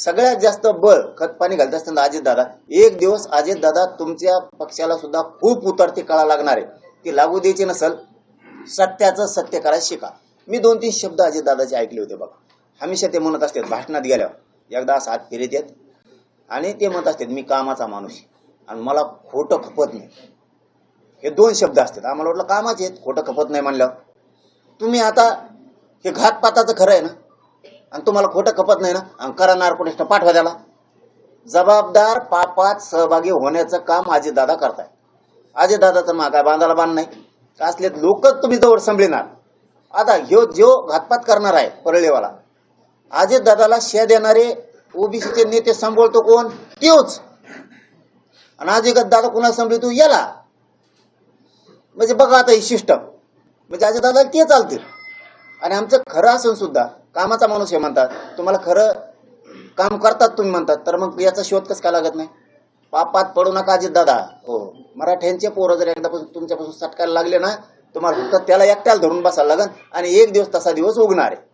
सगळ्यात जास्त बळ खत पाणी घालत असताना अजितदादा, एक दिवस अजितदादा तुमच्या पक्षाला सुद्धा खूप उतरती कळा लागणार आहे, ती लागू द्यायची नसल, सत्याचं सत्य करायला शिका. मी 2-3 शब्द अजितदादाचे ऐकले होते बघा. हमेशा ते म्हणत असतात भाषणात गेल्यावर एकदा असं हात फिरत येत आणि ते म्हणत असतात मी कामाचा माणूस आणि मला खोटं खपत नाही. हे 2 शब्द असतात. आम्हाला वाटलं कामाचे आहेत, खोटं खपत नाही म्हणल्यावर. तुम्ही आता हे घातपाताचं खरं आहे ना, आणि तुम्हाला खोटं खपत नाही ना, आणि करा नार्कोटिस्ट पाठवा त्याला. जबाबदार पापात सहभागी होण्याचं काम अजितदादा करताय. अजितदादाचं मग काय बांधाला बांध नाही का, असले लोकच तुम्ही जवळ संभळणार. आता ह्यो जो घातपात करणार आहे परळेवाला, अजितदादाला शे देणारे ओबीसीचे नेते सांभाळतो कोण? त्योच. आणि अजितदादा कुणा सांभाळतो? याला. म्हणजे बघा आता ही सिस्टम, म्हणजे अजितदादा ते चालतील. आणि आमचं खरं असून सुद्धा कामाचा माणूस हे म्हणतात, तुम्हाला खरं काम करतात तुम्ही म्हणतात, तर मग याचा शोध कसं काय लागत नाही? पापात पडू नका अजितदादा. हो, मराठ्यांचे पोरं जर एकदा तुमच्यापासून सटकायला लागले ना, तुम्हाला फक्त त्याला एकट्याला धरून बसायला लागेल आणि एक दिवस तसा दिवस उगणार आहे.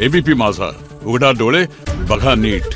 एबीपी माझा, उघडा डोळे बघा नीट.